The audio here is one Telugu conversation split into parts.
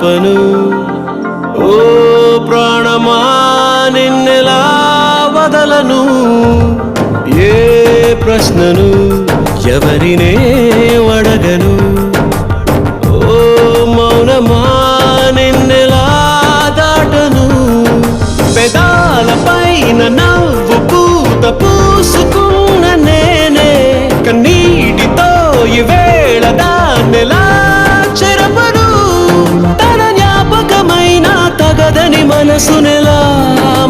ఆపను. ఓ ప్రాణమా నిన్నెలా వదలను, ఏ ప్రశ్నను ఎవరినే అడగను. ఓ మౌనమా నిన్నెలా దాటను, పెదాలపైన నవ్వు పూత పూసుకున్న నేనే కన్నీటితో ఈవేళ దాన్నెలా చెరపను. తన జ్ఞాపకమైన తగదని మనసునెలా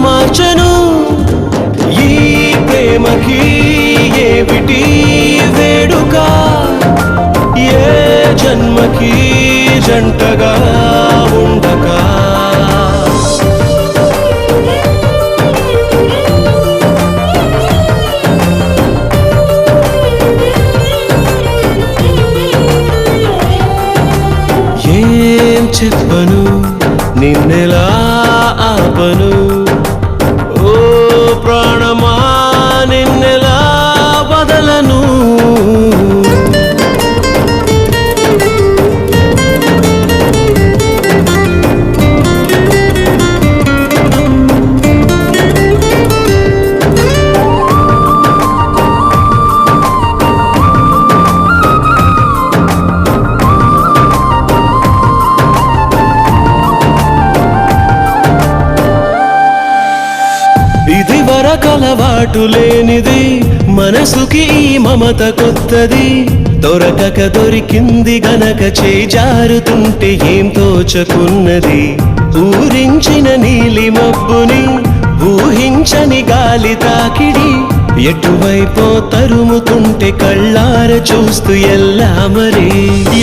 మార్చను. ఈ ప్రేమకి ఏమిటి వేడుక, ఏ జన్మకి జంటగా ఉండక. ఏం చెప్పను నిన్నెలా ఆపను, ఓ ప్రాణమా నిన్నెలా వదలను. ఇది వరకలవాటు లేనిది, మనసుకి ఈ మమత కొత్తది. దొరకక దొరికింది గనక చేయి జారుతుంటే ఏం తోచకున్నది. ఊరించిన నీలి మబ్బుని ఊహించని గాలి తాకిడి, ఎటువైపో తరుముతుంటే కళ్ళార చూస్తూ ఎల్లా మరి.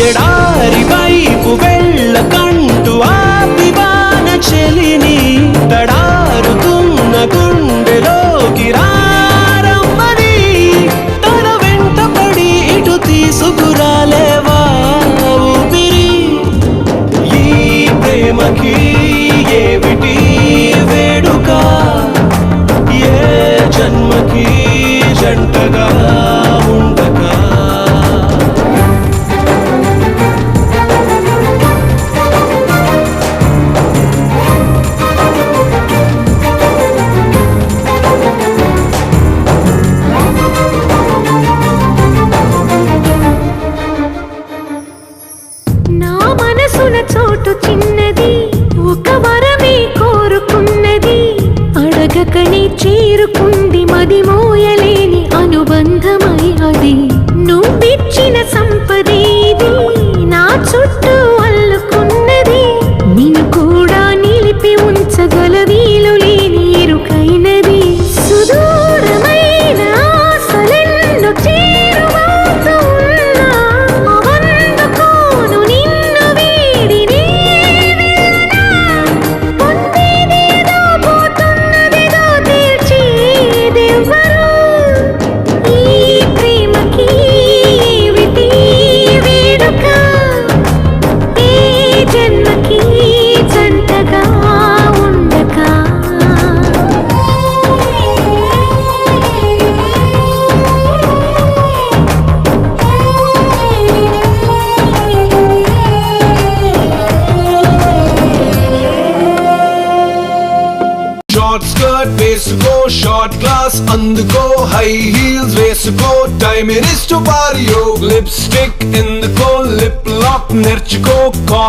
ఎడారి వైపు వెళ్ళకంటూ ఆపివాన చెలిని తడారుతున్న గుండెలోకి రారమ్మని. తన వెంట పడి ఇటు తీసుకురాలేవా ఊపిరి. ఈ ప్రేమకి ఏమిటి వేడుక, ఏ జన్మకి జంటగా ఉండక. నా మనసున చోటు చిన్నది, ఒక వరమే కోరుకున్నది. అడగకనే చేరుకుంది మది మోయలేని అనుబంధమై అది. నువ్విచ్చిన సంపదేది నా చుట్టూ అల్లుకున్నది. నిన్ను కూడా నిలిపి ఉంచగల వీలు లేని ఇరుకైనది. సుదూరమైన ఆశలెన్నో చేరువవుతూ ఉన్నా అవందుకోను నిన్ను వీడి నేనెళ్ళనా. పొందేదేదో పోతున్నదేదో తీర్చేదెవ్వరు. ఈ ప్రేమకి ఏమిటి వేడుక, ఏ జన్మకి జంటగా ఉండక. షార్ట్ స్కర్ట్ వేసుకో, షార్ట్ గ్లాస్ అందుకో, హై హీల్స్ వేసుకో, టైం ఇరిస్టు పారియో. లిప్స్టిక్ ఎందుకో, లిప్ లాక్ నేర్చుకో.